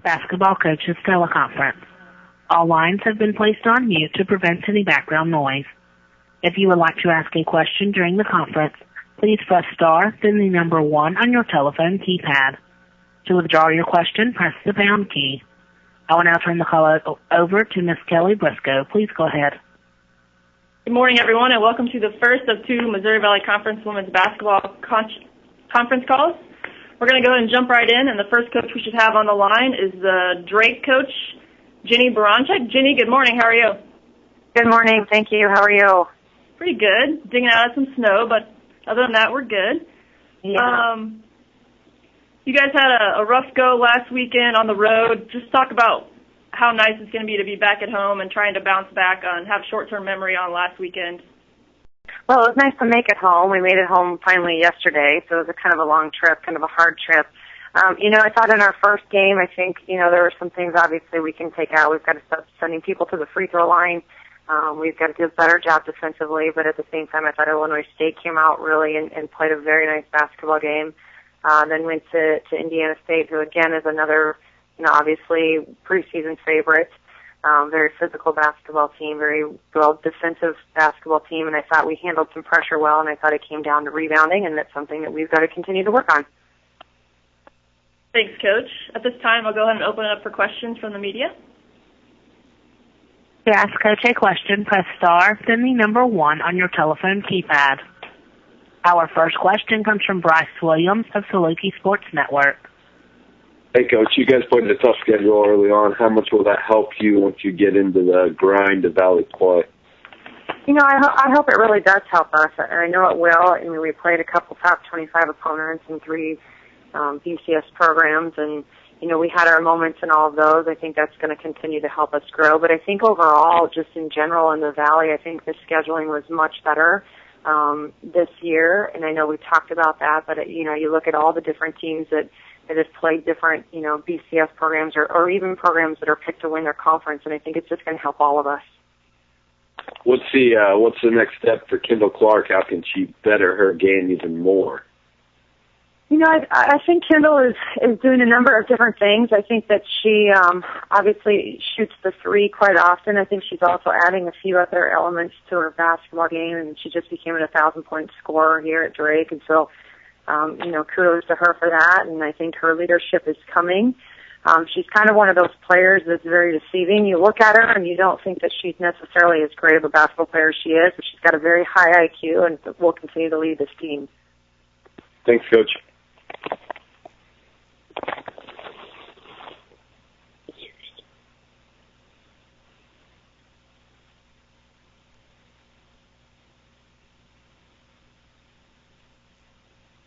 Basketball Coaches Teleconference. All lines have been placed on mute to prevent any background noise. If you would like to ask a question during the conference, please press star, then the number 1 on your telephone keypad. To withdraw your question, press the pound key. I will now turn the call over to Ms. Kelly Briscoe. Please go ahead. Good morning, everyone, and welcome to the first of 2 Missouri Valley Conference Women's Basketball Conference calls. We're going to go ahead and jump right in, and the first coach we should have on the line is the Drake coach, Ginny Baranchik. Ginny, good morning. How are you? Good morning. Thank you. How are you? Pretty good. Digging out of some snow, but other than that, we're good. Yeah. You guys had a rough go last weekend on the road. Just talk about how nice it's going to be back at home and trying to bounce back on, have short-term memory on last weekend. Well, it was nice to make it home. We made it home finally yesterday, so it was kind of a long trip, kind of a hard trip. I thought in our first game, I think, there were some things obviously we can take out. We've got to start sending people to the free throw line. We've got to do a better job defensively, but at the same time, I thought Illinois State came out really and played a very nice basketball game. Then went to Indiana State, who again is another, obviously preseason favorite. Very physical basketball team, very well defensive basketball team, and I thought we handled some pressure well, and I thought it came down to rebounding, and that's something that we've got to continue to work on. Thanks, Coach. At this time, I'll go ahead and open it up for questions from the media. To ask Coach a question, press star, then the number 1 on your telephone keypad. Our first question comes from Bryce Williams of Saluki Sports Network. Hey, Coach, you guys played a tough schedule early on. How much will that help you once you get into the grind of Valley play? I hope it really does help us. I know it will. We played a couple top 25 opponents and 3 BCS programs, and, we had our moments in all of those. I think that's going to continue to help us grow. But I think overall, just in general in the Valley, I think the scheduling was much better this year, and I know we talked about that, but, you look at all the different teams that have played different, BCS programs or even programs that are picked to win their conference, and I think it's just going to help all of us. What's the next step for Kendall Clark? How can she better her game even more? I think Kendall is doing a number of different things. I think that she obviously shoots the 3 quite often. I think she's also adding a few other elements to her basketball game, and she just became an 1,000-point scorer here at Drake, and so kudos to her for that, and I think her leadership is coming. She's kind of one of those players that's very deceiving. You look at her and you don't think that she's necessarily as great of a basketball player as she is, but she's got a very high IQ and will continue to lead this team. Thanks, Coach.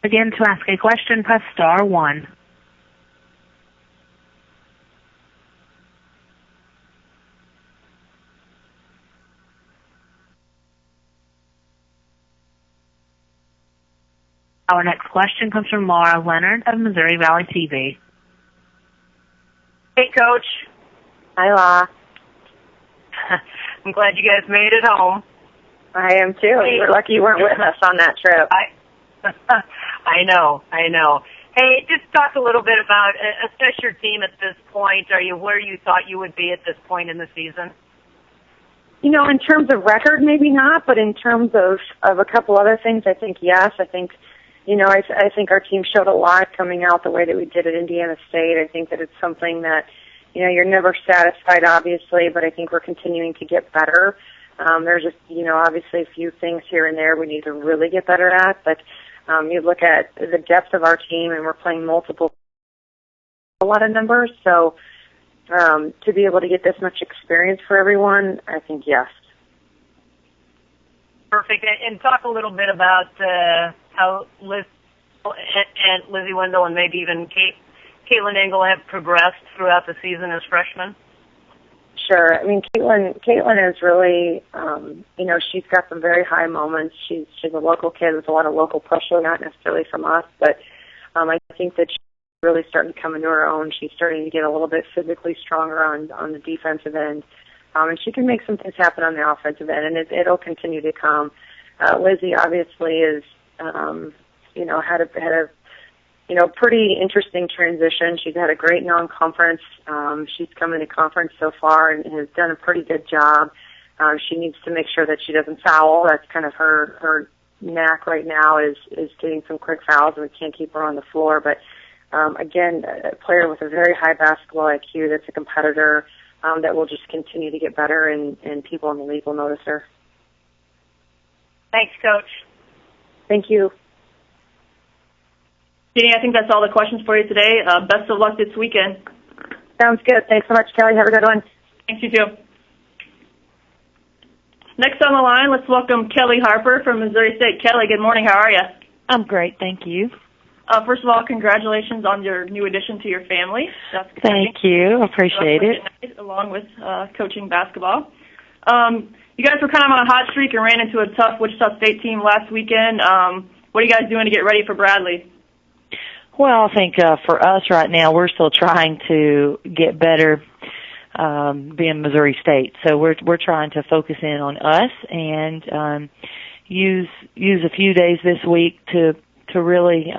Again, to ask a question, press star 1. Our next question comes from Laura Leonard of Missouri Valley TV. Hey, Coach. Hi, Laura. I'm glad you guys made it home. I am too. Hey. We're lucky you weren't with us on that trip. I know. Hey, just talk a little bit about, assess your team at this point. Are you where you thought you would be at this point in the season? In terms of record, maybe not, but in terms of a couple other things, I think yes. I think, I think our team showed a lot coming out the way that we did at Indiana State. I think that it's something that, you're never satisfied, obviously, but I think we're continuing to get better. There's just, obviously a few things here and there we need to really get better at, but you look at the depth of our team, and we're playing a lot of numbers. So to be able to get this much experience for everyone, I think yes. Perfect. And talk a little bit about how Liz and Lizzie Wendell and maybe even Caitlin Engel have progressed throughout the season as freshmen. Sure. Caitlin is really, she's got some very high moments. She's a local kid with a lot of local pressure, not necessarily from us, but I think that she's really starting to come into her own. She's starting to get a little bit physically stronger on the defensive end, and she can make some things happen on the offensive end, and it'll continue to come. Lizzie obviously is, had a pretty interesting transition. She's had a great non-conference. She's come into conference so far and has done a pretty good job. She needs to make sure that she doesn't foul. That's kind of her knack right now is getting some quick fouls, and we can't keep her on the floor. But again, a player with a very high basketball IQ that's a competitor that will just continue to get better, and people in the league will notice her. Thanks, Coach. Thank you. Jeannie, I think that's all the questions for you today. Best of luck this weekend. Sounds good. Thanks so much, Kelly. Have a good one. Thanks, you too. Next on the line, let's welcome Kelly Harper from Missouri State. Kelly, good morning. How are you? I'm great, thank you. First of all, congratulations on your new addition to your family. That's Thank you. Appreciate it. Along with coaching basketball. You guys were kind of on a hot streak and ran into a tough Wichita State team last weekend. What are you guys doing to get ready for Bradley? Well, I think for us right now, we're still trying to get better being Missouri State. So we're trying to focus in on us and use a few days this week to really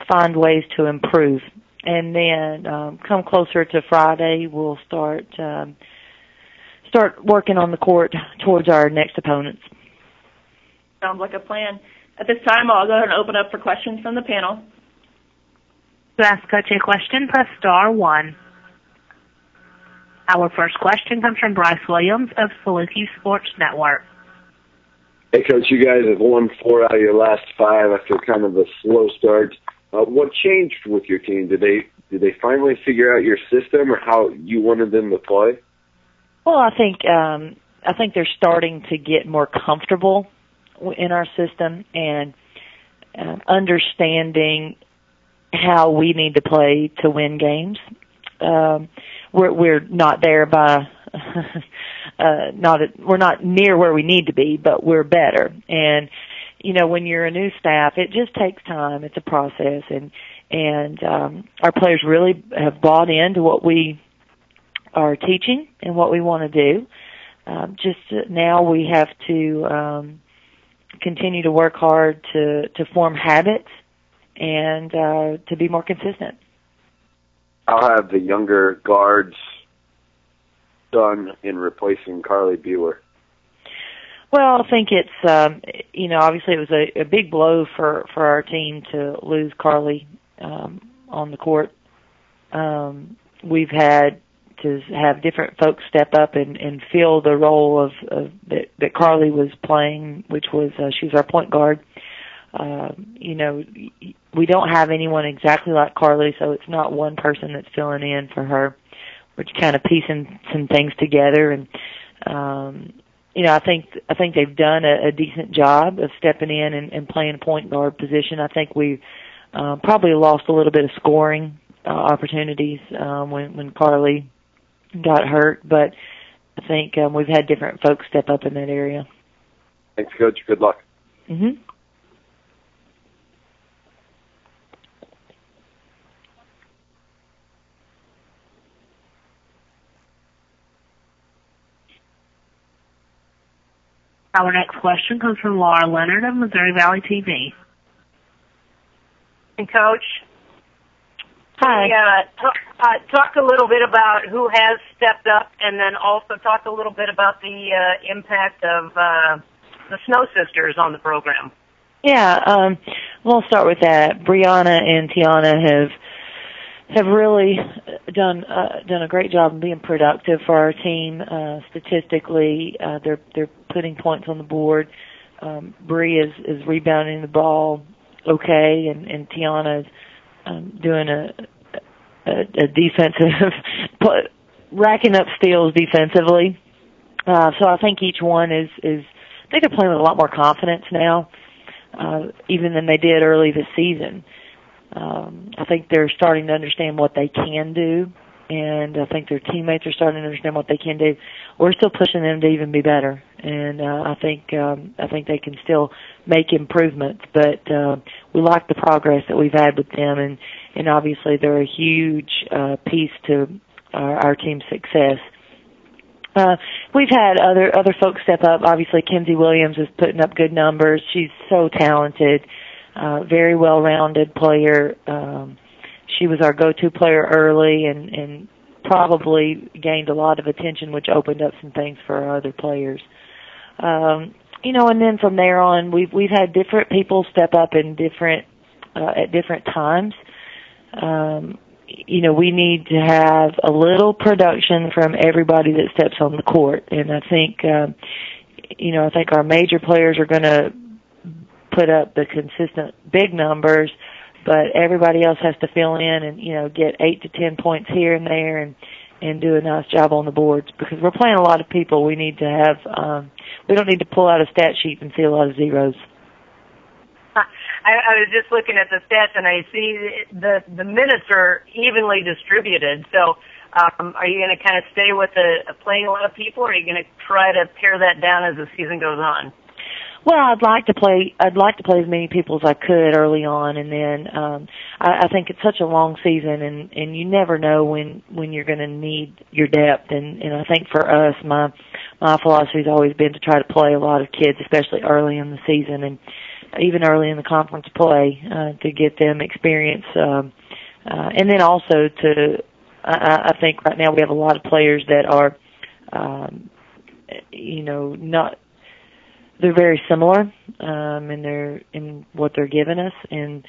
find ways to improve. And then come closer to Friday, we'll start working on the court towards our next opponents. Sounds like a plan. At this time, I'll go ahead and open up for questions from the panel. To ask Coach a question, press star 1. Our first question comes from Bryce Williams of Saluki Sports Network. Hey, Coach, you guys have won 4 out of your last 5 after kind of a slow start. What changed with your team? Did they finally figure out your system or how you wanted them to play? Well, I think they're starting to get more comfortable in our system and understanding how we need to play to win games. We're not there by we're not near where we need to be, but we're better. And when you're a new staff, it just takes time. It's a process, and our players really have bought into what we are teaching and what we want to do. Just now we have to continue to work hard to form habits and to be more consistent. I'll have the younger guards done in replacing Carly Bueller. Well, I think it's, obviously it was a big blow for our team to lose Carly on the court. We've had to have different folks step up and fill the role of that Carly was playing, which was she was our point guard. We don't have anyone exactly like Carly, so it's not one person that's filling in for her. We're just kind of piecing some things together, and I think they've done a decent job of stepping in and playing a point guard position. I think we probably lost a little bit of scoring opportunities when Carly got hurt, but I think we've had different folks step up in that area. Thanks, Coach. Good luck. Mm-hmm. Our next question comes from Laura Leonard of Missouri Valley TV. And Coach, hi. Talk a little bit about who has stepped up, and then also talk a little bit about the impact of the Snow Sisters on the program. Yeah, we'll start with that. Brianna and Tiana have really done a great job of being productive for our team. Statistically, they're putting points on the board. Bree is rebounding the ball okay, and Tiana is doing a defensive, racking up steals defensively. So I think each one I think they're playing with a lot more confidence now, even than they did early this season. I think they're starting to understand what they can do, and I think their teammates are starting to understand what they can do. We're still pushing them to even be better, and I think they can still make improvements. But we like the progress that we've had with them, and obviously they're a huge piece to our team's success. We've had other folks step up. Obviously, Kenzie Williams is putting up good numbers. She's so talented. very well-rounded player. She was our go-to player early and probably gained a lot of attention, which opened up some things for our other players. And then from there on, we've had different people step up in at different times. We need to have a little production from everybody that steps on the court, and I think, I think our major players are going to put up the consistent big numbers, but everybody else has to fill in and, get 8 to 10 points here and there and do a nice job on the boards, because we're playing a lot of people. We need to have, we don't need to pull out a stat sheet and see a lot of zeros. I was just looking at the stats, and I see the minutes are evenly distributed. So are you going to kind of stay with playing a lot of people, or are you going to try to pare that down as the season goes on? Well, I'd like to play as many people as I could early on, and then I think it's such a long season, and you never know when you're going to need your depth. And I think for us, my philosophy has always been to try to play a lot of kids, especially early in the season and even early in the conference play, to get them experience. And then also I think right now we have a lot of players that are, they're very similar, in what they're giving us. And,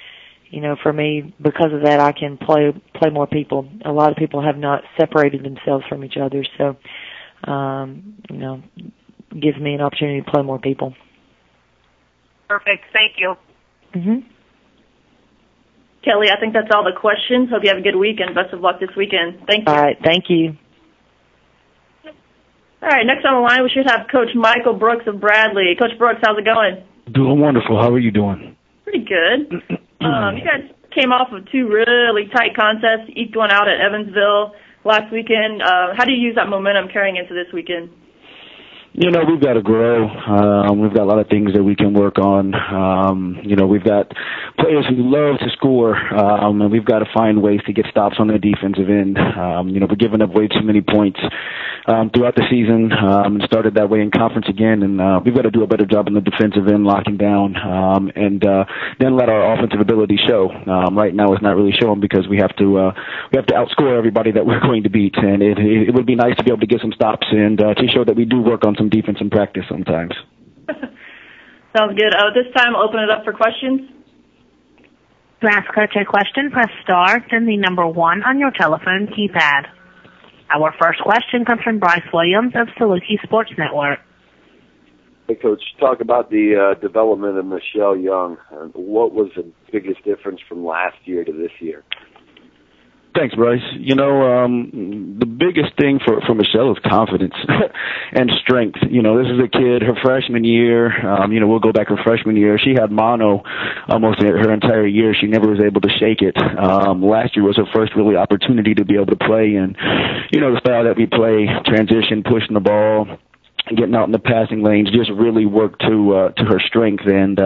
for me, because of that, I can play more people. A lot of people have not separated themselves from each other. So, gives me an opportunity to play more people. Perfect. Thank you. Mm-hmm. Kelly, I think that's all the questions. Hope you have a good weekend. Best of luck this weekend. Thank you. All right. Thank you. All right, next on the line, we should have Coach Michael Brooks of Bradley. Coach Brooks, how's it going? Doing wonderful. How are you doing? Pretty good. You guys came off of 2 really tight contests, eked one out at Evansville last weekend. How do you use that momentum carrying into this weekend? We've got to grow. We've got a lot of things that we can work on. We've got players who love to score, and we've got to find ways to get stops on the defensive end. We're giving up way too many points throughout the season, and started that way in conference again, and we've got to do a better job on the defensive end, locking down, and then let our offensive ability show. Right now it's not really showing because we have to outscore everybody that we're going to beat, and it would be nice to be able to get some stops and to show that we do work on some defense in practice sometimes. Sounds good. This time I'll open it up for questions. To ask Coach a question, press star, then the number 1 on your telephone keypad. Our first question comes from Bryce Williams of Saluki Sports Network. Hey, Coach, talk about the development of Michelle Young. What was the biggest difference from last year to this year? Thanks, Bryce. The biggest thing for Michelle is confidence and strength. This is a kid, her freshman year, we'll go back her freshman year. She had mono almost her entire year. She never was able to shake it. Last year was her first really opportunity to be able to play. And, the style that we play, transition, pushing the ball, getting out in the passing lanes, just really worked to her strength. And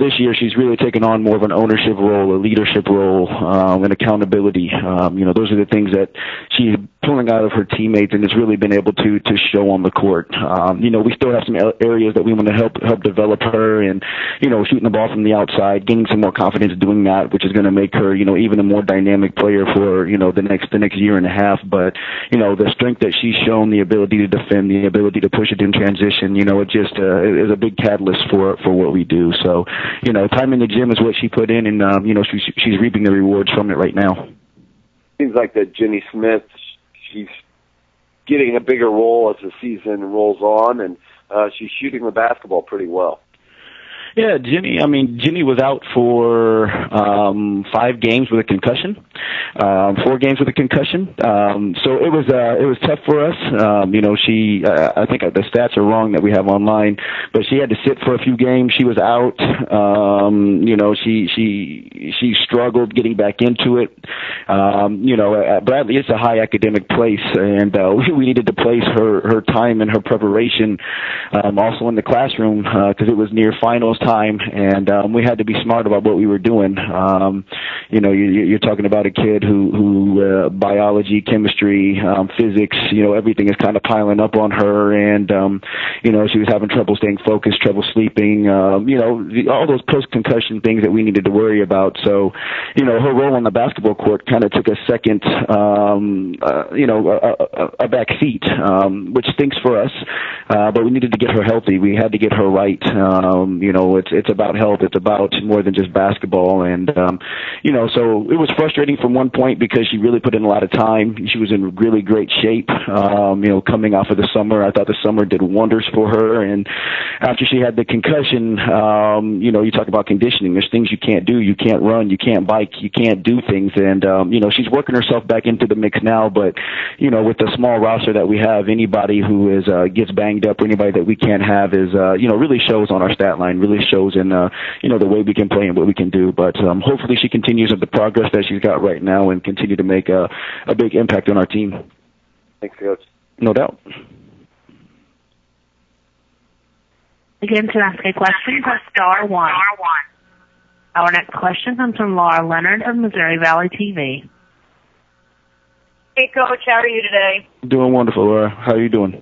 this year she's really taken on more of an ownership role, a leadership role, and accountability. Those are the things that she's pulling out of her teammates and has really been able to show on the court. We still have some areas that we want to help develop her, and shooting the ball from the outside, gaining some more confidence doing that, which is going to make her even a more dynamic player for the next year and a half. But the strength that she's shown, the ability to defend, the ability to push it in transition, it just is a big catalyst for what we do. So time in the gym is what she put in, and she's reaping the rewards from it right now. Seems like that Jenny Smith, she's getting a bigger role as the season rolls on, and she's shooting the basketball pretty well. Yeah, Jenny was out for 5 games with a concussion, 4 games with a concussion. So it was tough for us. I think the stats are wrong that we have online, but she had to sit for a few games. She was out. She struggled getting back into it. At Bradley, it's a high academic place, and we needed to place her time and her preparation also in the classroom because it was near finals time, and we had to be smart about what we were doing. You're talking about a kid who biology, chemistry, physics, everything is kind of piling up on her, and she was having trouble staying focused, trouble sleeping, all those post-concussion things that we needed to worry about. So, her role on the basketball court kind of took a second, a back seat, which stinks for us, but we needed to get her healthy. We had to get her right. It's about health. It's about more than just basketball, and so it was frustrating from one point because she really put in a lot of time. She was in really great shape, coming off of the summer. I thought the summer did wonders for her, and after she had the concussion, you talk about conditioning. There's things you can't do. You can't run. You can't bike. You can't do things, and she's working herself back into the mix now. But with the small roster that we have, anybody who gets banged up, or anybody that we can't have is really shows on our stat line. Really shows in the way we can play and what we can do. But hopefully she continues with the progress that she's got right now and continue to make a big impact on our team. Thanks, Coach. No doubt. Again, to ask a question, press star one. Our next question comes from Laura Leonard of Missouri Valley TV. Hey, Coach, how are you today? Doing wonderful, Laura. How are you doing?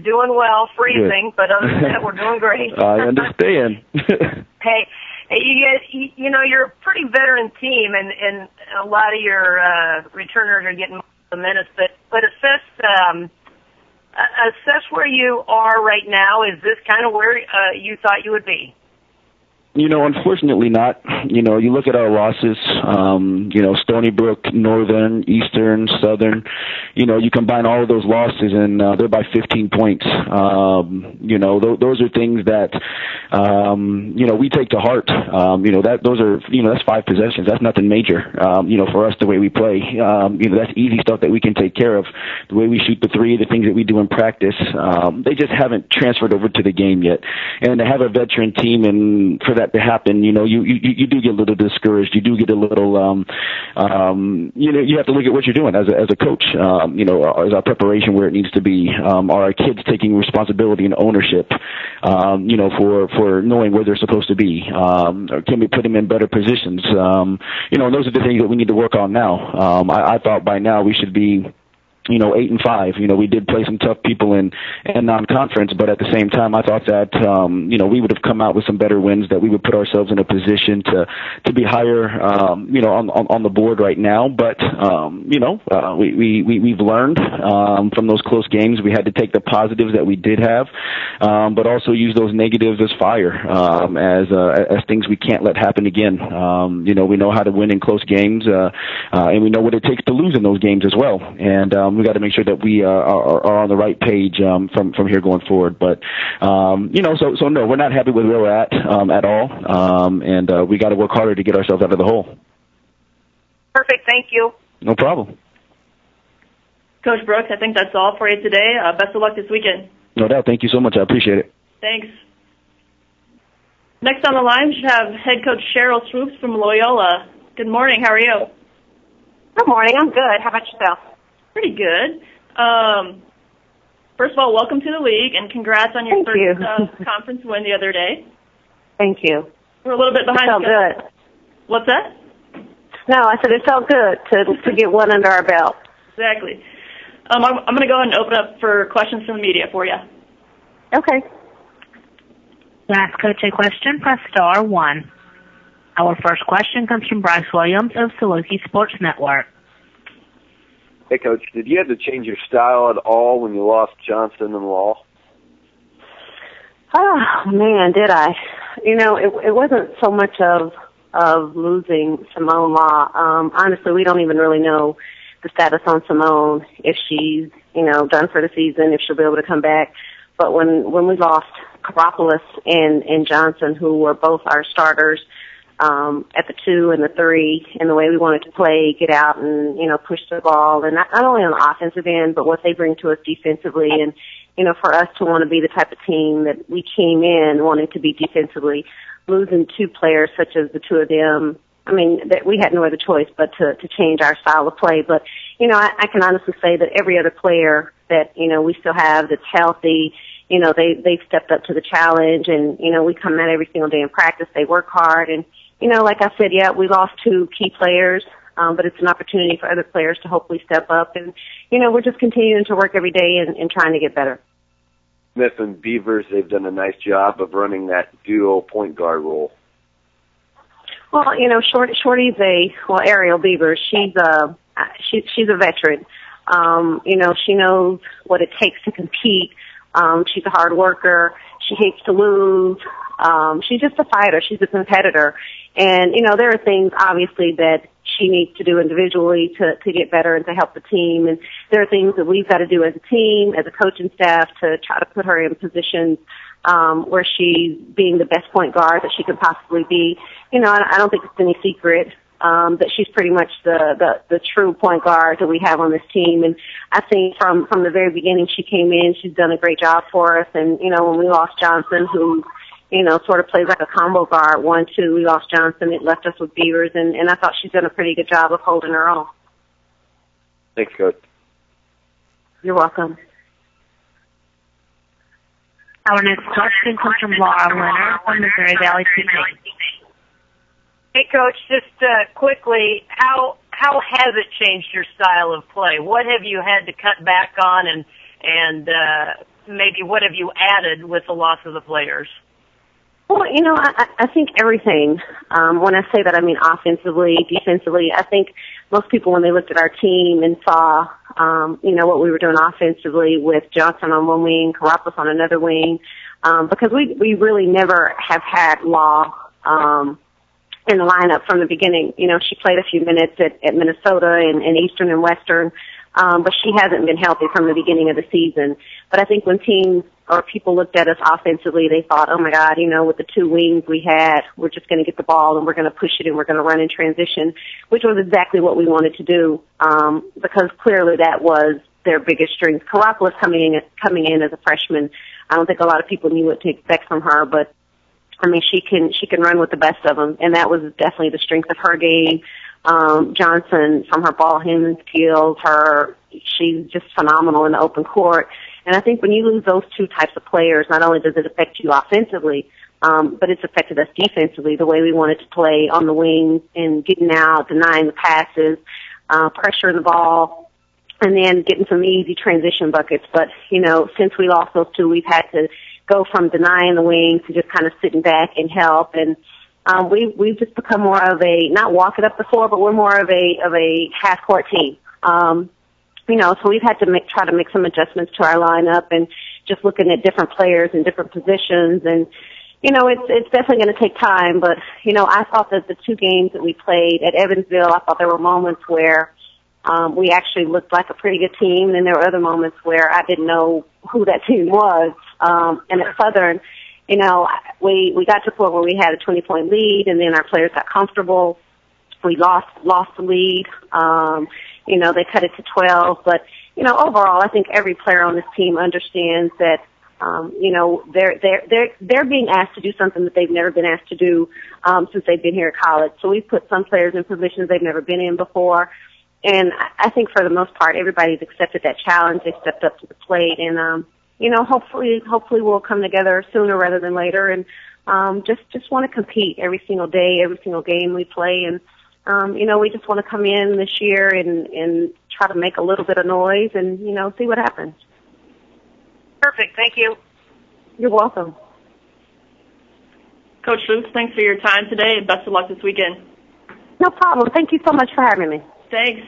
Doing well, freezing, Good. But other than that, we're doing great. I understand. Hey, you guys, you're a pretty veteran team, and a lot of your returners are getting the minutes. But assess where you are right now. Is this kind of where you thought you would be? Unfortunately not. You look at our losses, Stony Brook, Northern, Eastern, Southern, you combine all of those losses and they're by 15 points. Those are things that, we take to heart. That's 5 possessions. That's nothing major, for us the way we play. That's easy stuff that we can take care of. The way we shoot the three, the things that we do in practice, they just haven't transferred over to the game yet. And to have a veteran team and for that to happen, you do get a little discouraged. You do get a little, you have to look at what you're doing as a coach. Is our preparation where it needs to be? Are our kids taking responsibility and ownership, for knowing where they're supposed to be? Or can we put them in better positions? And those are the things that we need to work on now. I thought by now we should be 8-5. We did play some tough people in non-conference, but at the same time, I thought that, we would have come out with some better wins, that we would put ourselves in a position to be higher, on the board right now. But, we've learned, from those close games. We had to take the positives that we did have, but also use those negatives as fire, as things we can't let happen again. We know how to win in close games, and we know what it takes to lose in those games as well. And, we got to make sure that we are on the right page from here going forward. But so no, we're not happy with where we're at all, and we got to work harder to get ourselves out of the hole. Perfect. Thank you. No problem. Coach Brooks, I think that's all for you today. Best of luck this weekend. No doubt. Thank you so much. I appreciate it. Thanks. Next on the line, we should have head coach Cheryl Swoops from Loyola. Good morning. How are you? Good morning. I'm good. How about yourself? Pretty good. First of all, welcome to the league, and congrats on your first conference win the other day. Thank you. We're a little bit behind. It felt good. What's that? No, I said it felt good to get one under our belt. Exactly. I'm going to go ahead and open up for questions from the media for you. Okay. To ask Coach a question, press star one. Our first question comes from Bryce Williams of Saluki Sports Network. Hey, Coach, did you have to change your style at all when you lost Johnson and Law? Oh, man, did I. It wasn't so much of losing Simone Law. Honestly, we don't even really know the status on Simone, if she's, done for the season, if she'll be able to come back. But when we lost Karopoulos and Johnson, who were both our starters, at the 2 and the 3, and the way we wanted to play, get out and, push the ball, and not only on the offensive end, but what they bring to us defensively. And, for us to want to be the type of team that we came in wanting to be defensively, losing 2 players such as the 2 of them, that we had no other choice but to change our style of play. But, I can honestly say that every other player that, we still have that's healthy, they've stepped up to the challenge, and, we come out every single day in practice. They work hard, and, like I said, yeah, we lost 2 key players, but it's an opportunity for other players to hopefully step up, and, we're just continuing to work every day and trying to get better. Smith and Beavers, they've done a nice job of running that duo point guard role. Well, Shorty's Ariel Beavers, she's a veteran. She knows what it takes to compete. She's a hard worker. She hates to lose. She's just a fighter. She's a competitor. And, there are things, obviously, that she needs to do individually to get better and to help the team. And there are things that we've got to do as a team, as a coaching staff, to try to put her in positions where she's being the best point guard that she could possibly be. I don't think it's any secret that she's pretty much the true point guard that we have on this team. And I think from the very beginning she came in, she's done a great job for us. And, when we lost Johnson, who, sort of plays like a combo guard, 1-2, we lost Johnson, it left us with Beavers, and I thought she's done a pretty good job of holding her own. Thanks, Coach. You're welcome. Our next question comes from Laura Leonard from Missouri Valley TV. Hey, Coach, just quickly, how has it changed your style of play? What have you had to cut back on, and maybe what have you added with the loss of the players? Well, I think everything. When I say that, I mean offensively, defensively. I think most people, when they looked at our team and saw, what we were doing offensively with Johnson on one wing, Karopoulos on another wing, because we really never have had Law in the lineup from the beginning. She played a few minutes at Minnesota and Eastern and Western, but she hasn't been healthy from the beginning of the season. But I think when teams or people looked at us offensively, they thought, oh my God, with the 2 wings we had, we're just going to get the ball and we're going to push it and we're going to run in transition, which was exactly what we wanted to do, because clearly that was their biggest strength. Karopoulos coming in as a freshman, I don't think a lot of people knew what to expect from her, but I mean, she can run with the best of them, and that was definitely the strength of her game. Johnson, from her ball handling skills, she's just phenomenal in the open court. And I think when you lose those 2 types of players, not only does it affect you offensively, but it's affected us defensively, the way we wanted to play on the wings and getting out, denying the passes, pressuring the ball, and then getting some easy transition buckets. But, since we lost those 2, we've had to go from denying the wings to just kind of sitting back and help. And we've just become more of a, not walk it up the floor, but we're more of a half-court team. So we've had to try to make some adjustments to our lineup and just looking at different players in different positions. And, it's definitely going to take time. But, I thought that the 2 games that we played at Evansville, I thought there were moments where we actually looked like a pretty good team. And there were other moments where I didn't know who that team was. And at Southern, we got to the point where we had a 20-point lead, and then our players got comfortable. We lost the lead. They cut it to 12. But, overall, I think every player on this team understands that, they're being asked to do something that they've never been asked to do since they've been here at college. So we've put some players in positions they've never been in before. And I think for the most part, everybody's accepted that challenge. They stepped up to the plate, and hopefully we'll come together sooner rather than later, and just want to compete every single day, every single game we play, and we just want to come in this year and try to make a little bit of noise and see what happens. Perfect. Thank you. You're welcome. Coach Luce, thanks for your time today, and best of luck this weekend. No problem. Thank you so much for having me. Thanks.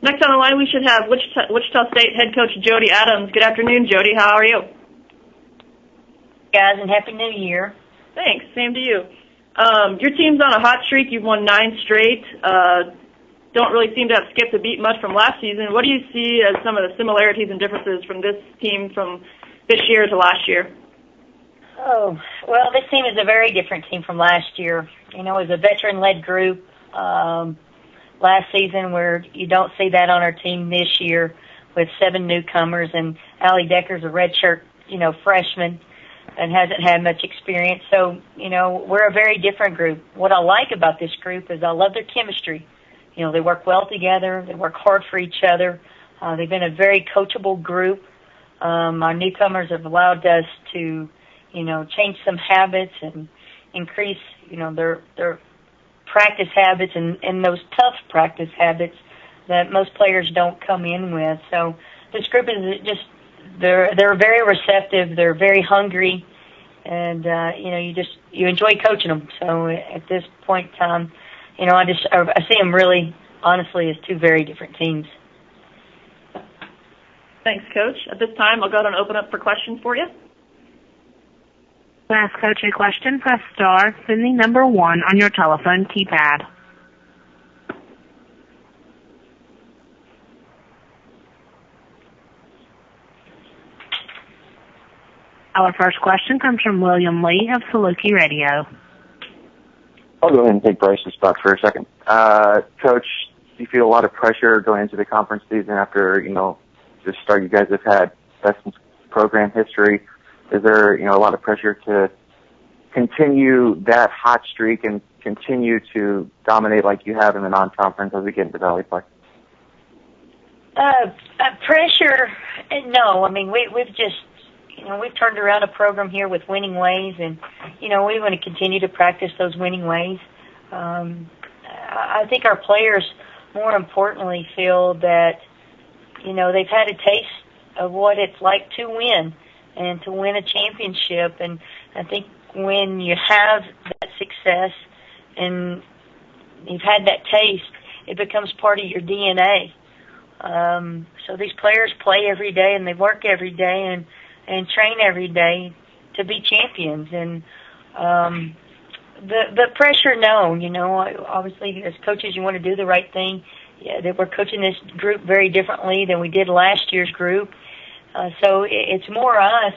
Next on the line, we should have Wichita State head coach Jody Adams. Good afternoon, Jody. How are you? Guys, and Happy New Year. Thanks. Same to you. Your team's on a hot streak. You've won 9 straight. Don't really seem to have skipped a beat much from last season. What do you see as some of the similarities and differences from this team from this year to last year? Oh, well, this team is a very different team from last year. It was a veteran-led group last season, where you don't see that on our team this year with 7 newcomers, and Allie Decker's a redshirt, freshman and hasn't had much experience. So, we're a very different group. What I like about this group is I love their chemistry. They work well together. They work hard for each other. They've been a very coachable group. Our newcomers have allowed us to, change some habits and increase, their practice habits and those tough practice habits that most players don't come in with. So this group is just, they're very receptive. They're very hungry, and you enjoy coaching them. So at this point in time, I see them really, honestly, as two very different teams. Thanks, Coach. At this time, I'll go ahead and open up for questions for you. To ask Coach a question, press star, then the number 1 on your telephone keypad. Our first question comes from William Lee of Saluki Radio. I'll go ahead and take Bryce's spot for a second. Coach, do you feel a lot of pressure going into the conference season after, the start you guys have had, best in program history? Is there, a lot of pressure to continue that hot streak and continue to dominate like you have in the non-conference as we get into Valley play? Pressure, no. I mean, we've just, we've turned around a program here with winning ways, and, we want to continue to practice those winning ways. I think our players, more importantly, feel that, they've had a taste of what it's like to win and to win a championship. And I think when you have that success and you've had that taste, it becomes part of your DNA. So these players play every day and they work every day and train every day to be champions. And the pressure, no. Obviously as coaches you want to do the right thing. Yeah, that we're coaching this group very differently than we did last year's group. So it's more us,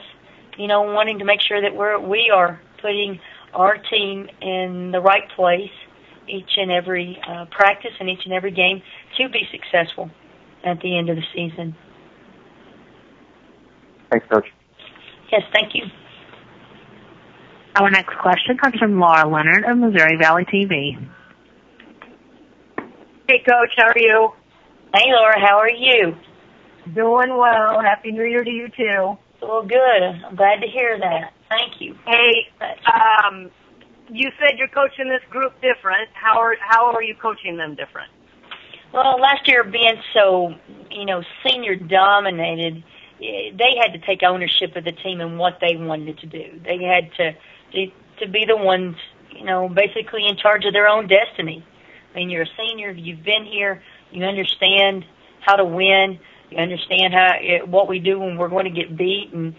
wanting to make sure that we are putting our team in the right place each and every practice and each and every game to be successful at the end of the season. Thanks, Coach. Yes, thank you. Our next question comes from Laura Leonard of Missouri Valley TV. Hey, Coach, how are you? Hey, Laura, how are you? Doing well. Happy New Year to you, too. Well, good. I'm glad to hear that. Thank you. Hey, you said you're coaching this group different. How are you coaching them different? Well, last year being so, senior dominated, they had to take ownership of the team and what they wanted to do. They had to be the ones, basically in charge of their own destiny. I mean, you're a senior, you've been here, you understand how to win, you understand what we do when we're going to get beat, and,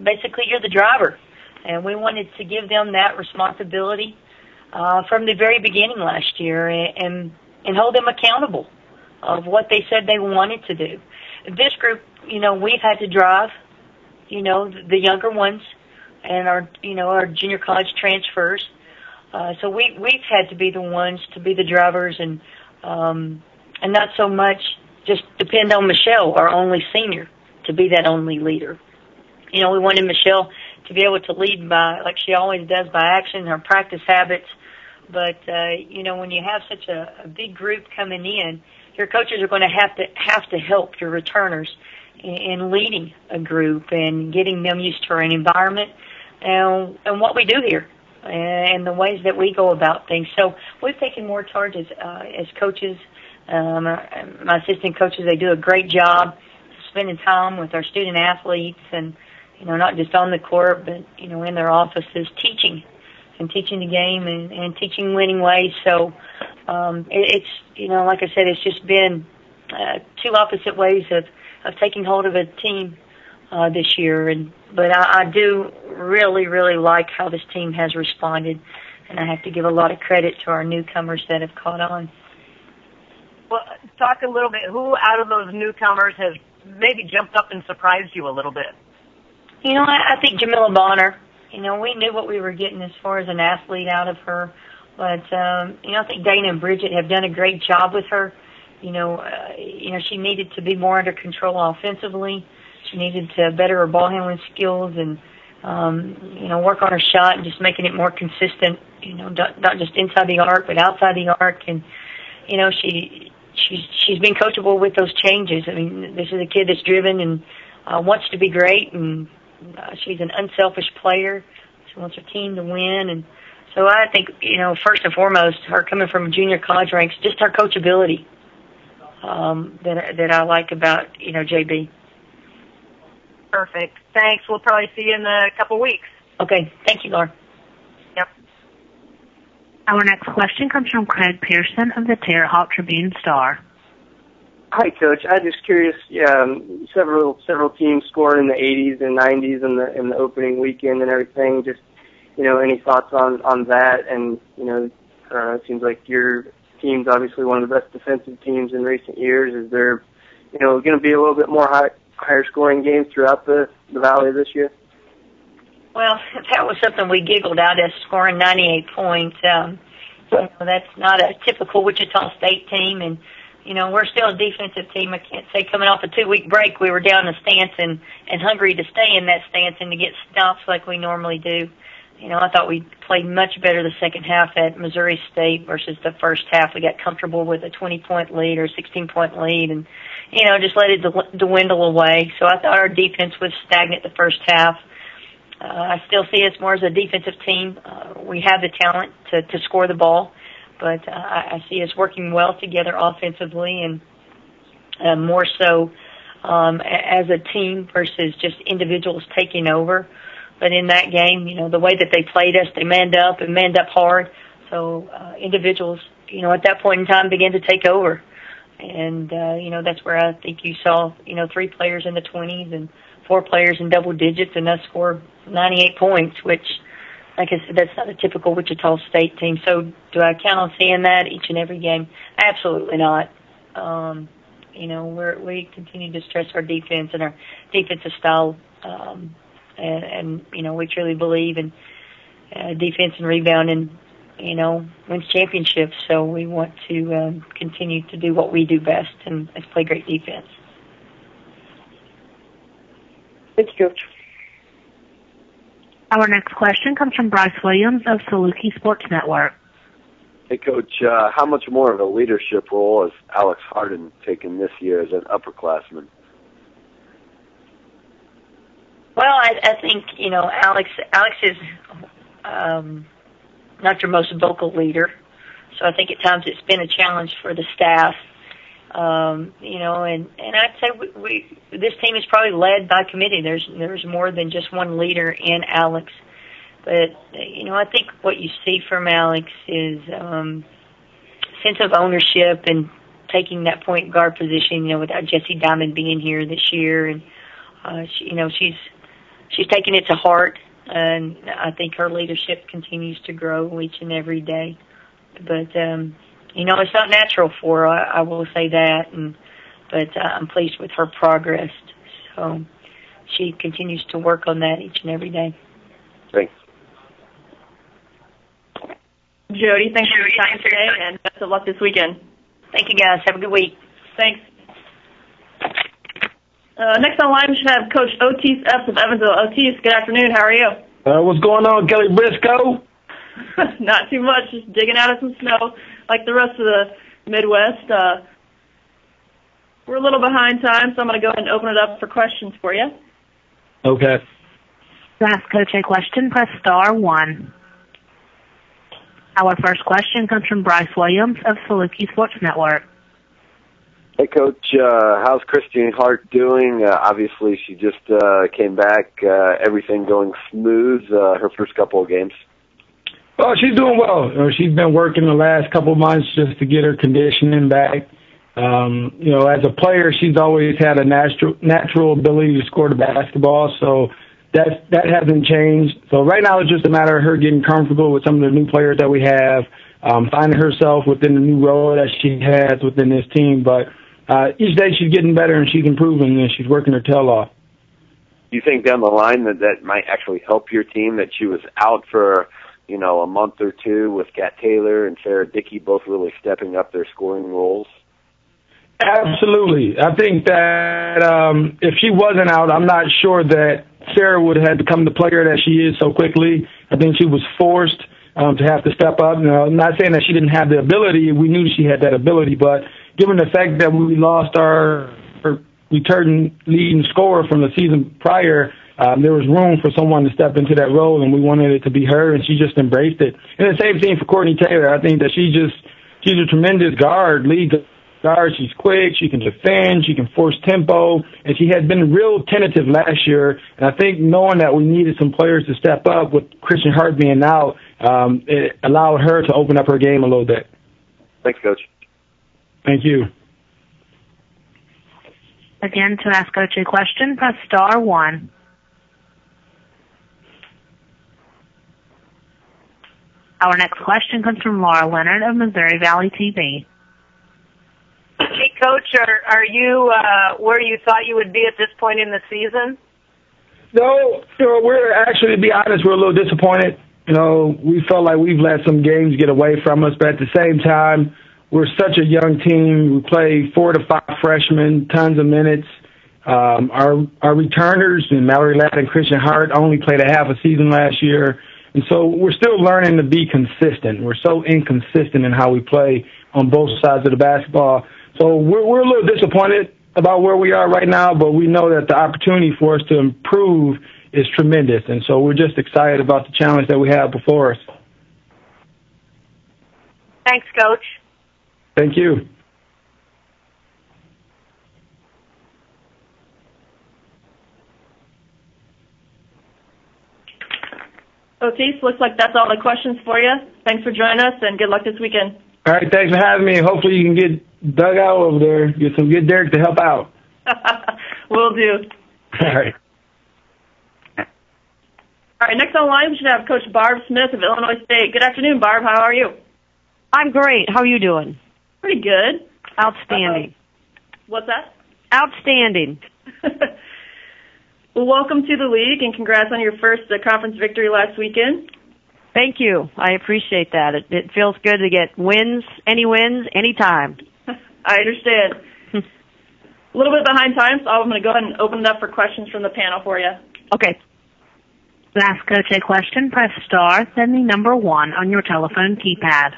basically you're the driver. And we wanted to give them that responsibility from the very beginning last year and hold them accountable of what they said they wanted to do. This group, we've had to drive, the younger ones and our junior college transfers. So we've had to be the ones to be the drivers and not so much just depend on Michelle, our only senior, to be that only leader. We wanted Michelle to be able to lead by, like she always does, by action, her practice habits. But, when you have such a big group coming in, your coaches are going to have to help your returners in leading a group and getting them used to our environment and what we do here and the ways that we go about things. So we've taken more charges as coaches. My assistant coaches, they do a great job spending time with our student athletes and, not just on the court, but, in their offices teaching the game and teaching winning ways. So it's, like I said, it's just been two opposite ways of taking hold of a team this year. But I do really, really like how this team has responded, and I have to give a lot of credit to our newcomers that have caught on. Well, talk a little bit. Who out of those newcomers has maybe jumped up and surprised you a little bit? I think Jamila Bonner. We knew what we were getting as far as an athlete out of her. But, I think Dana and Bridget have done a great job with her. She needed to be more under control offensively. She needed to better her ball handling skills and, work on her shot and just making it more consistent, not just inside the arc, but outside the arc. And, she's been coachable with those changes. I mean, this is a kid that's driven and wants to be great, and she's an unselfish player. She wants her team to win, and so I think, first and foremost, her coming from junior college ranks, just her coachability that I like about, JB. Perfect. Thanks. We'll probably see you in a couple weeks. Okay. Thank you, Laura. Yep. Our next question comes from Craig Pearson of the Terre Haute Tribune-Star. Hi, Coach. I'm just curious. Several teams scored in the 80s and 90s in the opening weekend and everything. Just any thoughts on that? And it seems like your team's obviously one of the best defensive teams in recent years. Is there going to be a little bit more higher scoring games throughout the Valley this year? Well, that was something we giggled out as scoring 98 points. That's not a typical Wichita State team, and we're still a defensive team. I can't say coming off a 2-week break we were down in the stance and hungry to stay in that stance and to get stops like we normally do. I thought we played much better the second half at Missouri State versus the first half. We got comfortable with a 20-point lead or 16-point lead and, just let it dwindle away. So I thought our defense was stagnant the first half. I still see us more as a defensive team. We have the talent to score the ball, but I see us working well together offensively and more so as a team versus just individuals taking over. But in that game, the way that they played us, they manned up hard. So individuals, at that point in time began to take over. And, that's where I think you saw, 3 players in the 20s and 4 players in double digits, and us score 98 points, which, like I said, that's not a typical Wichita State team. So do I count on seeing that each and every game? Absolutely not. We continue to stress our defense and our defensive style, and we truly believe in defense and rebounding, wins championships. So we want to continue to do what we do best, and that's play great defense. Thank you, Coach. Our next question comes from Bryce Williams of Saluki Sports Network. Hey, Coach, how much more of a leadership role has Alex Harden taken this year as an upperclassman? Well, I think, Alex is not your most vocal leader. So I think at times it's been a challenge for the staff. And I'd say this team is probably led by committee. There's more than just one leader in Alex. But, I think what you see from Alex is sense of ownership and taking that point guard position, without Jessie Diamond being here this year. And, she's taking it to heart. And I think her leadership continues to grow each and every day. But, it's not natural for her, I will say that. But I'm pleased with her progress. So she continues to work on that each and every day. Thanks. Jody, thanks for your time today, and best of luck this weekend. Thank you, guys. Have a good week. Thanks. Next on line, we should have Coach Otis Epps of Evansville. Otis, good afternoon. How are you? What's going on, Kelly Briscoe? Not too much. Just digging out of some snow like the rest of the Midwest. We're a little behind time, so I'm going to go ahead and open it up for questions for you. Okay. To ask Coach a question, press star 1. Our first question comes from Bryce Williams of Saluki Sports Network. Hey, Coach, how's Christine Hart doing? Obviously, she just came back, everything going smooth, her first couple of games. Well, she's doing well. She's been working the last couple of months just to get her conditioning back. As a player, she's always had a natural ability to score the basketball, so that hasn't changed. So right now it's just a matter of her getting comfortable with some of the new players that we have, finding herself within the new role that she has within this team. But each day she's getting better and she's improving and she's working her tail off. Do you think down the line that might actually help your team, that she was out for, a month or two with Kat Taylor and Sarah Dickey both really stepping up their scoring roles? Absolutely. I think that if she wasn't out, I'm not sure that Sarah would have become the player that she is so quickly. I think she was forced to have to step up. I'm not saying that she didn't have the ability. We knew she had that ability, but given the fact that we lost our returning leading scorer from the season prior, there was room for someone to step into that role, and we wanted it to be her, and she just embraced it. And the same thing for Courtney Taylor. I think that she's a tremendous lead guard. She's quick, she can defend, she can force tempo, and she had been real tentative last year. And I think knowing that we needed some players to step up with Christian Hart being out, it allowed her to open up her game a little bit. Thanks, Coach. Thank you. Again, to ask Coach a question, press star 1. Our next question comes from Laura Leonard of Missouri Valley TV. Hey, Coach, are you where you thought you would be at this point in the season? No, we're actually, to be honest, we're a little disappointed. We felt like we've let some games get away from us, but at the same time, we're such a young team. We play 4 to 5 freshmen, tons of minutes. Our returners, and Mallory Ladd and Christian Hart, only played a half a season last year. And so we're still learning to be consistent. We're so inconsistent in how we play on both sides of the basketball. So we're a little disappointed about where we are right now, but we know that the opportunity for us to improve is tremendous. And so we're just excited about the challenge that we have before us. Thanks, Coach. Thank you. Otis, looks like that's all the questions for you. Thanks for joining us, and good luck this weekend. All right, thanks for having me. Hopefully you can get dug out over there, get some good Derek to help out. Will do. All right. All right, next on the line, we should have Coach Barb Smith of Illinois State. Good afternoon, Barb. How are you? I'm great. How are you doing? Pretty good. Outstanding. What's that? Outstanding. Well, welcome to the league, and congrats on your first conference victory last weekend. Thank you. I appreciate that. It feels good to get wins, anytime. I understand. A little bit behind time, so I'm going to go ahead and open it up for questions from the panel for you. Okay. To ask Coach a question, press star, then the number 1 on your telephone keypad.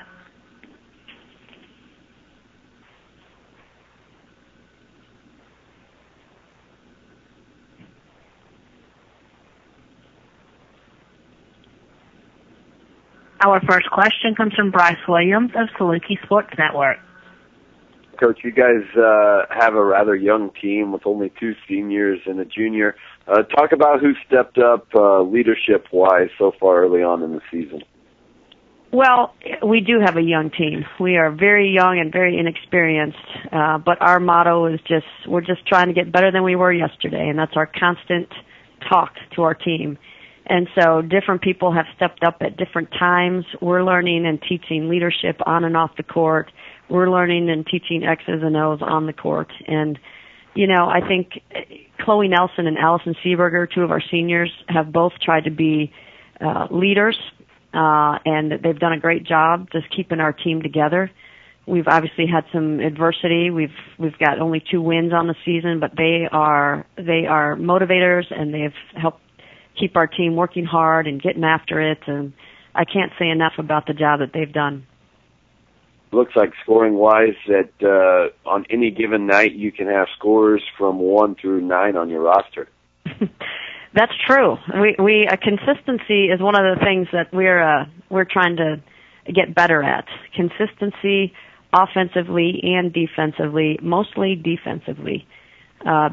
Our first question comes from Bryce Williams of Saluki Sports Network. Coach, you guys have a rather young team with only 2 seniors and a junior. Talk about who stepped up leadership-wise so far early on in the season. Well, we do have a young team. We are very young and very inexperienced, but our motto is we're just trying to get better than we were yesterday, and that's our constant talk to our team. And so different people have stepped up at different times. We're learning and teaching leadership on and off the court. We're learning and teaching X's and O's on the court. And, I think Chloe Nelson and Allison Seeberger, 2 of our seniors, have both tried to be leaders, and they've done a great job just keeping our team together. We've obviously had some adversity. We've got only 2 wins on the season, but they are motivators, and they've helped keep our team working hard and getting after it, and I can't say enough about the job that they've done. Looks like scoring-wise that on any given night you can have scores from 1 through 9 on your roster. That's true. We consistency is one of the things that we're trying to get better at. Consistency, offensively and defensively, mostly defensively.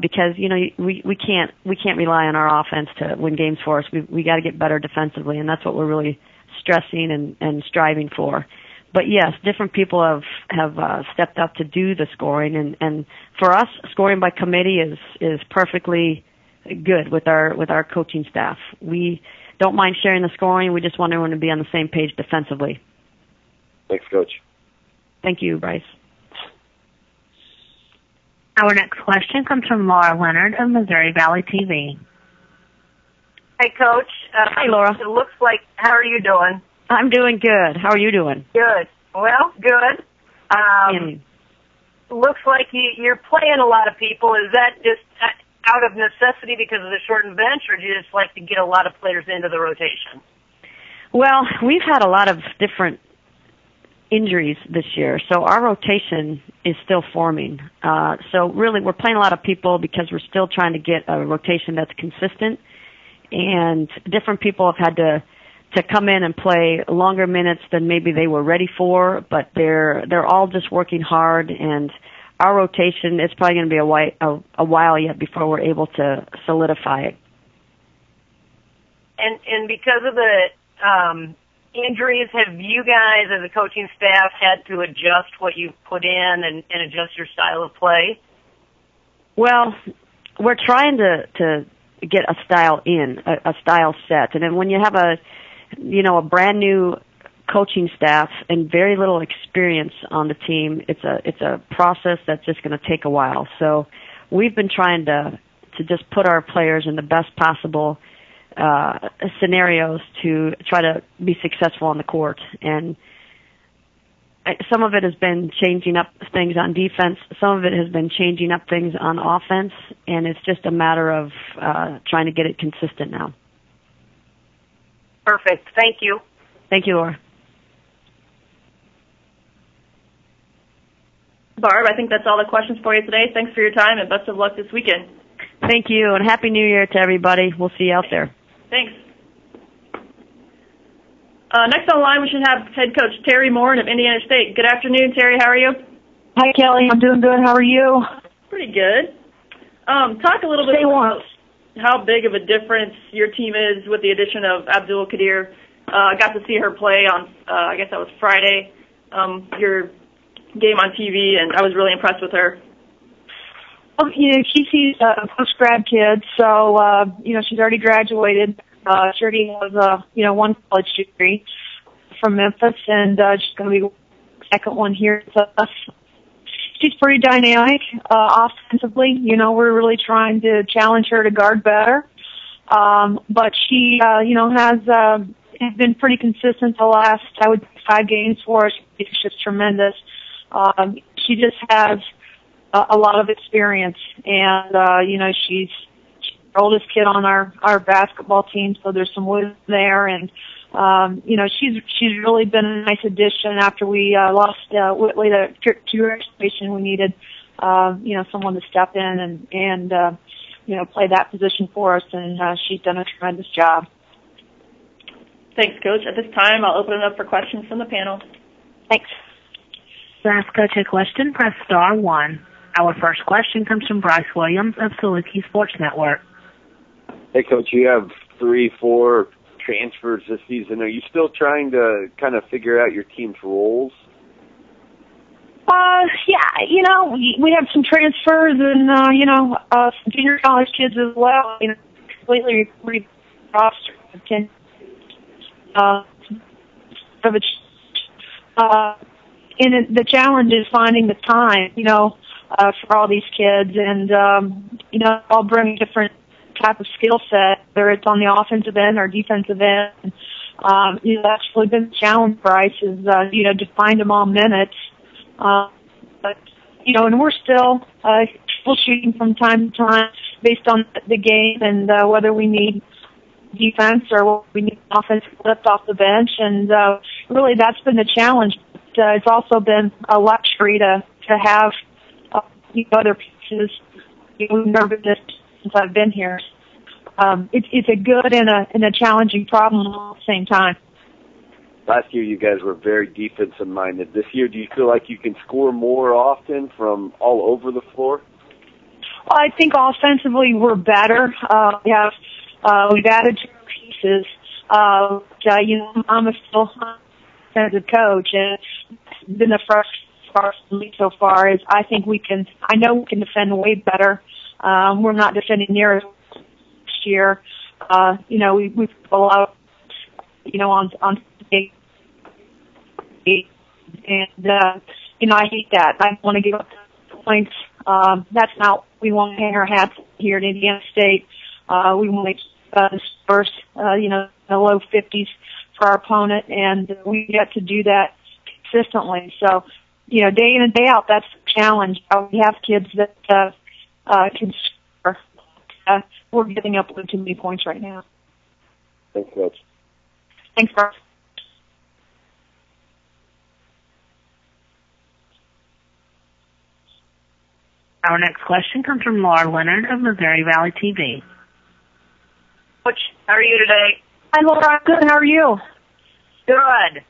Because we can't rely on our offense to win games for us. We got to get better defensively, and that's what we're really stressing and striving for. But yes, different people have stepped up to do the scoring, and for us, scoring by committee is perfectly good with our coaching staff. We don't mind sharing the scoring. We just want everyone to be on the same page defensively. Thanks, Coach. Thank you, Bryce. Our next question comes from Laura Leonard of Missouri Valley TV. Hey, Coach. Hey, Laura. It looks like, how are you doing? I'm doing good. How are you doing? Good. Well, good. Looks like you're playing a lot of people. Is that just out of necessity because of the shortened bench, or do you just like to get a lot of players into the rotation? Well, we've had a lot of different injuries this year, so our rotation is still forming. So really, we're playing a lot of people because we're still trying to get a rotation that's consistent, and different people have had to come in and play longer minutes than maybe they were ready for, but they're all just working hard, and our rotation, it's probably going to be a while yet before we're able to solidify it. And because of the injuries, have you guys as a coaching staff had to adjust what you put in and adjust your style of play? Well, we're trying to get a style in, a style set. And then when you have a brand new coaching staff and very little experience on the team, it's a process that's just going to take a while. So we've been trying to just put our players in the best possible scenarios to try to be successful on the court. And some of it has been changing up things on defense. Some of it has been changing up things on offense. And it's just a matter of trying to get it consistent now. Perfect. Thank you. Thank you, Laura. Barb, I think that's all the questions for you today. Thanks for your time, and best of luck this weekend. Thank you, and Happy New Year to everybody. We'll see you out there. Thanks. Next on the line, we should have head coach Terry Morin of Indiana State. Good afternoon, Terry. How are you? Hi, Kelly. I'm doing good. How are you? Pretty good. Talk a little bit about how big of a difference your team is with the addition of Abdul Qadir. I got to see her play on, I guess that was Friday, your game on TV, and I was really impressed with her. She's a post-grad kid, so, she's already graduated. She already has, one college degree from Memphis, and she's going to be the second one here with us. She's pretty dynamic offensively. We're really trying to challenge her to guard better. But she, has been pretty consistent the last, 5 games for us. It's just tremendous. She just has a lot of experience, and she's the oldest kid on our basketball team, so there's some wisdom there, and she's really been a nice addition. After we lost Whitley to graduation, we needed someone to step in and play that position for us, and she's done a tremendous job. Thanks, Coach. At this time, I'll open it up for questions from the panel. Thanks. To ask Coach a question, press star 1. Our first question comes from Bryce Williams of Saluki Sports Network. Hey, Coach, you have 3-4 transfers this season. Are you still trying to kind of figure out your team's roles? Yeah, we have some transfers and, some junior college kids as well. Completely roster. And the challenge is finding the time, for all these kids, and all bring different type of skill set, whether it's on the offensive end or defensive end. That's really been the challenge, Bryce, is to find them all minutes. But and we're still shooting from time to time based on the game and whether we need defense or we need offense lift off the bench, and really that's been the challenge. It's also been a luxury to have other pieces. We've never been this since I've been here. It's a good and a challenging problem all at the same time. Last year you guys were very defensive minded. This year, do you feel like you can score more often from all over the floor? Well, I think offensively we're better. We've added 2 pieces. I'm still as a coach, and it's been the first for me so far. Is I know we can defend way better. We're not defending near as last year. We put a lot, on big, and I hate that. I want to give up points. That's not what we want to hang our hats here at Indiana State. We want to keep first, the low 50s for our opponent, and we get to do that consistently. So, day in and day out, that's the challenge. We have kids that can score. We're giving up way too many points right now. Thanks, Coach. Thanks, Bart. Our next question comes from Laura Leonard of Missouri Valley TV. Coach, how are you today? Hi, Laura. Good. How are you? Good.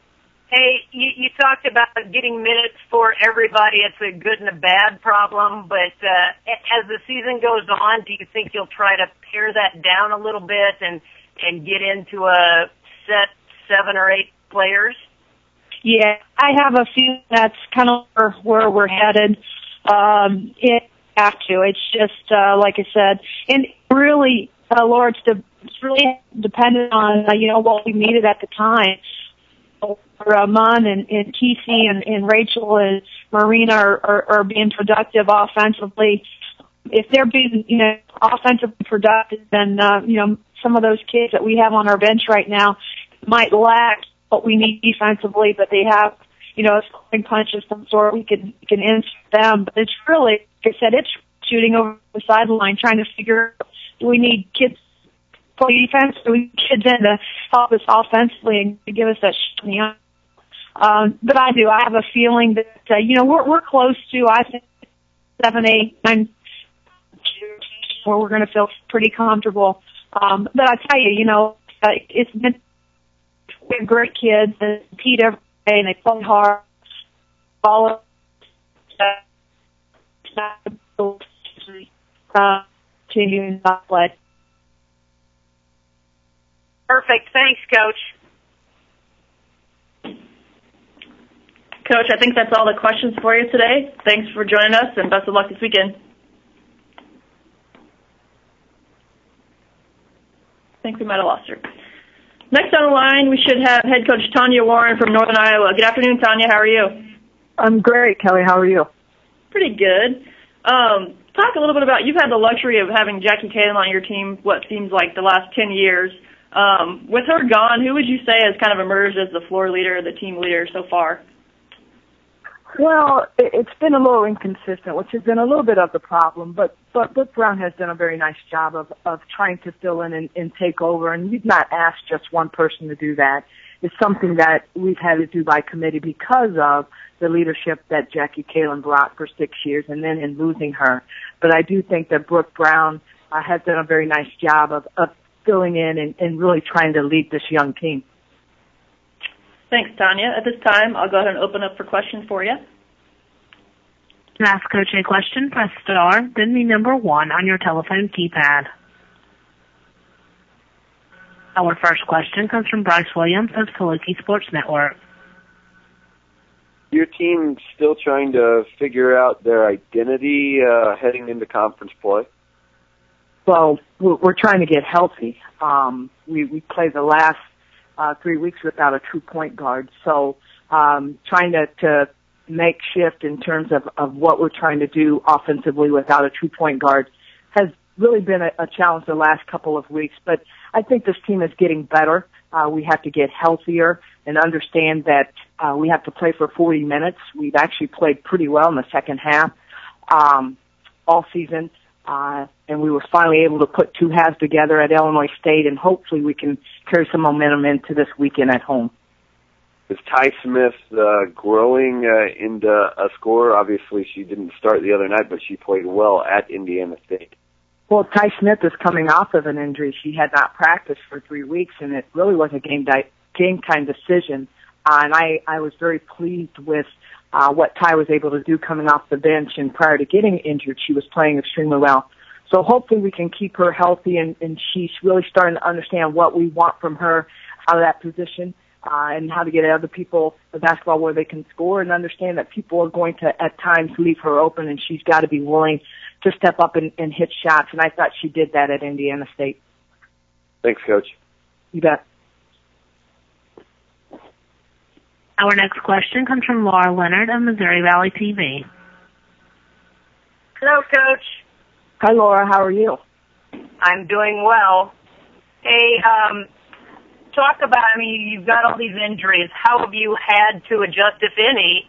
Hey, you talked about getting minutes for everybody. It's a good and a bad problem, but as the season goes on, do you think you'll try to pare that down a little bit and get into a set 7 or 8 players? Yeah, I have a feeling that's kind of where we're headed. It have to. It's just like I said, and really, Laura, it's really dependent on what we needed at the time. Mon and Kesey and Rachel and Marina are being productive offensively. If they're being offensively productive, then some of those kids that we have on our bench right now might lack what we need defensively, but they have a scoring punch of some sort. We can insert them, but it's really, like I said, it's shooting over the sideline, trying to figure out, do we need kids to play defense? Do we need kids in to help us offensively and to give us that shot in the eye? But I have a feeling that, we're close to, I think, 7, 8, 9, where we're going to feel pretty comfortable. But I tell you, it's been, we have great kids that compete every day and they play hard. All of continuing to play. Perfect. Thanks, Coach. Coach, I think that's all the questions for you today. Thanks for joining us, and best of luck this weekend. I think we might have lost her. Next on the line, we should have head coach Tanya Warren from Northern Iowa. Good afternoon, Tanya. How are you? I'm great, Kelly. How are you? Pretty good. Talk a little bit about, you've had the luxury of having Jackie Kalen on your team, what seems like the last 10 years. With her gone, who would you say has kind of emerged as the floor leader, the team leader so far? Well, it's been a little inconsistent, which has been a little bit of the problem, but Brooke Brown has done a very nice job of trying to fill in and take over, and we've not asked just one person to do that. It's something that we've had to do by committee because of the leadership that Jackie Kalen brought for 6 years and then in losing her. But I do think that Brooke Brown has done a very nice job of filling in and really trying to lead this young team. Thanks, Tanya. At this time, I'll go ahead and open up for questions for you. To ask Coach a question, press star, then the number 1 on your telephone keypad. Our first question comes from Bryce Williams of Saluki Sports Network. Your team still trying to figure out their identity heading into conference play? Well, we're trying to get healthy. We played the last 3 weeks without a true point guard, so trying to make shift in terms of what we're trying to do offensively without a true point guard has really been a challenge the last couple of weeks, but I think this team is getting better. We have to get healthier and understand that we have to play for 40 minutes. We've actually played pretty well in the second half all season, and we were finally able to put 2 halves together at Illinois State, and hopefully we can carry some momentum into this weekend at home. Is Ty Smith growing into a scorer? Obviously, she didn't start the other night, but she played well at Indiana State. Well, Ty Smith is coming off of an injury. She had not practiced for 3 weeks, and it really was a game-time decision. And I was very pleased with what Ty was able to do coming off the bench, and prior to getting injured, she was playing extremely well. So hopefully we can keep her healthy, and she's really starting to understand what we want from her out of that position. And how to get other people the basketball where they can score, and understand that people are going to, at times, leave her open, and she's got to be willing to step up and hit shots. And I thought she did that at Indiana State. Thanks, Coach. You bet. Our next question comes from Laura Leonard of Missouri Valley TV. Hello, Coach. Hi, Laura. How are you? I'm doing well. Hey, talk about, you've got all these injuries. How have you had to adjust, if any?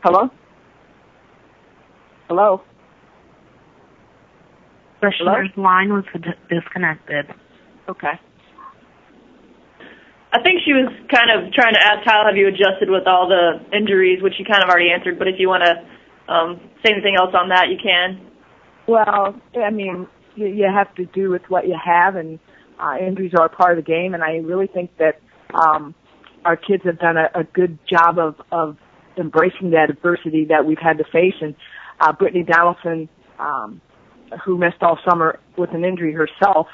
Hello? Commissioner's line was disconnected. Okay. I think she was kind of trying to ask how have you adjusted with all the injuries, which you kind of already answered, but if you want to say anything else on that, you can. Well, I mean, you have to do with what you have, and injuries are a part of the game, and I really think that our kids have done a good job of embracing that adversity that we've had to face. And Brittany Donaldson, who missed all summer with an injury herself,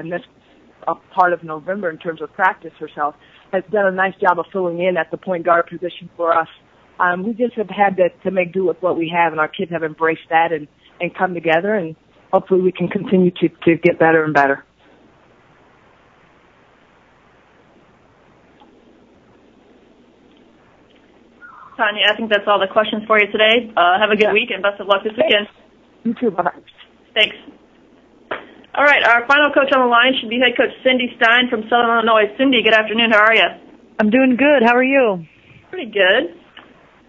missed a part of November in terms of practice herself, has done a nice job of filling in at the point guard position for us. We just have had to make do with what we have, and our kids have embraced that and come together, and hopefully we can continue to get better and better. Tanya, I think that's all the questions for you today. Have a good week and best of luck this weekend. You too. Bye-bye. Thanks. All right, our final coach on the line should be head coach Cindy Stein from Southern Illinois. Cindy, good afternoon. How are you? I'm doing good. How are you? Pretty good.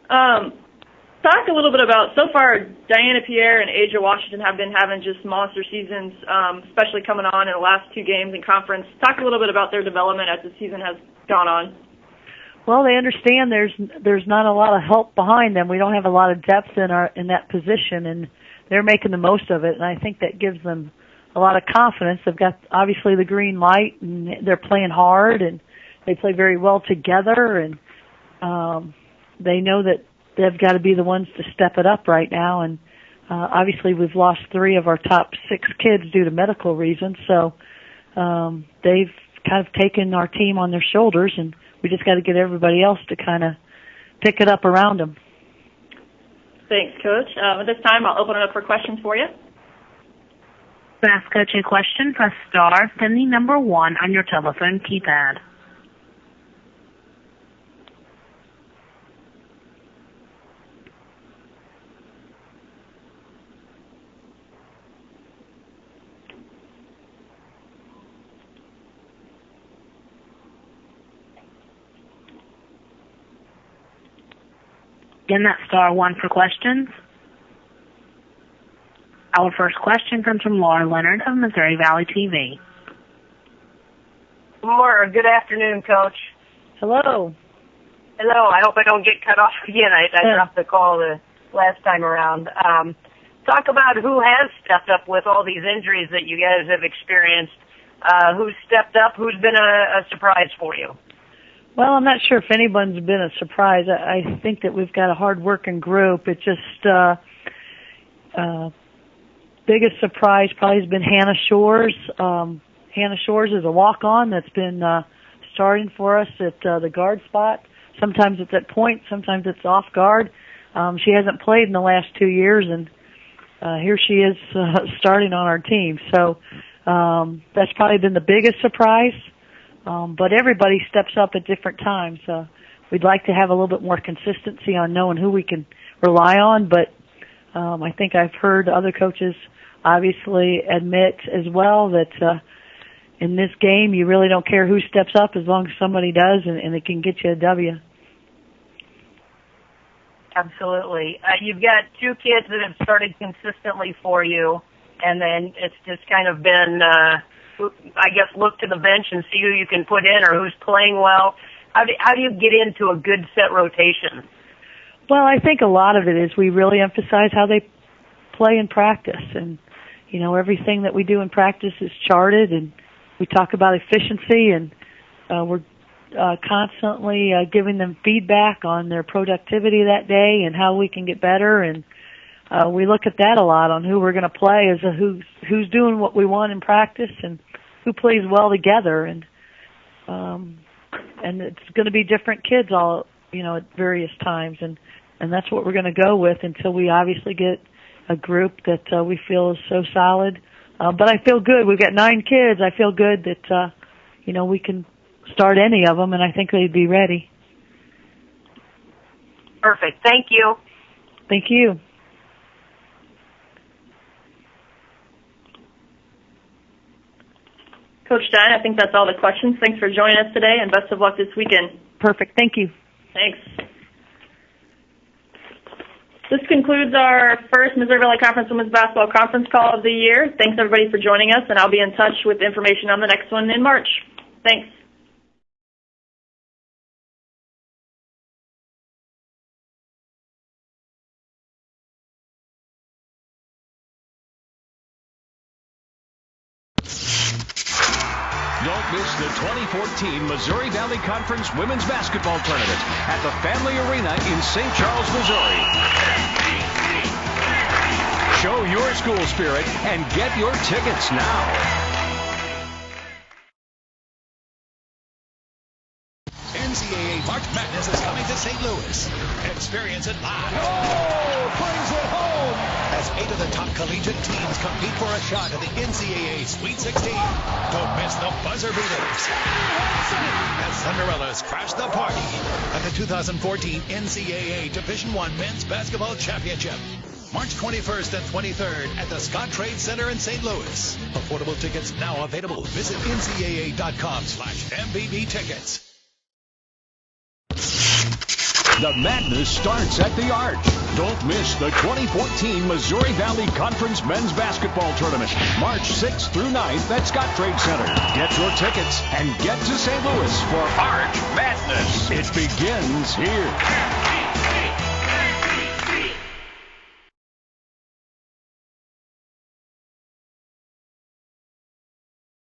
Talk a little bit about, so far, Diana Pierre and Asia Washington have been having just monster seasons, especially coming on in the last 2 games in conference. Talk a little bit about their development as the season has gone on. Well, they understand there's not a lot of help behind them. We don't have a lot of depth in that position, and they're making the most of it. And I think that gives them a lot of confidence. They've got obviously the green light, and they're playing hard, and they play very well together. And they know that they've got to be the ones to step it up right now. And obviously, we've lost 3 of our top 6 kids due to medical reasons. So they've kind of taken our team on their shoulders, and we just got to get everybody else to kind of pick it up around them. Thanks, Coach. At this time, I'll open it up for questions for you. To ask Coach a question, press star, then the number 1 on your telephone keypad. Again, that's star 1 for questions. Our first question comes from Laura Leonard of Missouri Valley TV. Good afternoon, Coach. Hello. Hello. I hope I don't get cut off again. I dropped the call the last time around. Talk about who has stepped up with all these injuries that you guys have experienced. Who's stepped up? Who's been a surprise for you? Well, I'm not sure if anyone's been a surprise. I think that we've got a hard-working group. It just biggest surprise probably has been Hannah Shores. Hannah Shores is a walk-on that's been starting for us at the guard spot. Sometimes it's at point, sometimes it's off guard. She hasn't played in the last 2 years, and here she is starting on our team. So that's probably been the biggest surprise. But everybody steps up at different times. We'd like to have a little bit more consistency on knowing who we can rely on, but I think I've heard other coaches obviously admit as well that in this game you really don't care who steps up as long as somebody does, and it can get you a W. Absolutely. You've got 2 kids that have started consistently for you, and then it's just kind of been I guess look to the bench and see who you can put in or who's playing well. How do you get into a good set rotation? Well, I think a lot of it is we really emphasize how they play in practice. And, you know, everything that we do in practice is charted, and we talk about efficiency, and we're constantly giving them feedback on their productivity that day and how we can get better. And we look at that a lot on who we're going to play, as who's doing what we want in practice and who plays well together. And it's going to be different kids all, you know, at various times. And that's what we're going to go with until we obviously get a group that we feel is so solid. But I feel good. We've got 9 kids. I feel good that, you know, we can start any of them, and I think they'd be ready. Perfect. Thank you. Thank you. Coach Stein, I think that's all the questions. Thanks for joining us today, and best of luck this weekend. Perfect. Thank you. Thanks. This concludes our first Missouri Valley Conference Women's Basketball Conference Call of the year. Thanks, everybody, for joining us, and I'll be in touch with information on the next one in March. Thanks. Don't miss the 2014 Missouri Valley Conference Women's Basketball Tournament at the Family Arena in St. Charles, Missouri. Show your school spirit and get your tickets now. NCAA March Madness is coming to St. Louis. Experience it live. Oh, brings it home. As 8 of the top collegiate teams compete for a shot at the NCAA Sweet 16. Don't miss the buzzer beaters. As Cinderellas crash the party at the 2014 NCAA Division I Men's Basketball Championship. March 21st and 23rd at the Scott Trade Center in St. Louis. Affordable tickets now available. Visit ncaa.com/MBB tickets. The madness starts at the Arch. Don't miss the 2014 Missouri Valley Conference Men's Basketball Tournament, March 6th through 9th at Scott Trade Center. Get your tickets and get to St. Louis for Arch Madness. It begins here.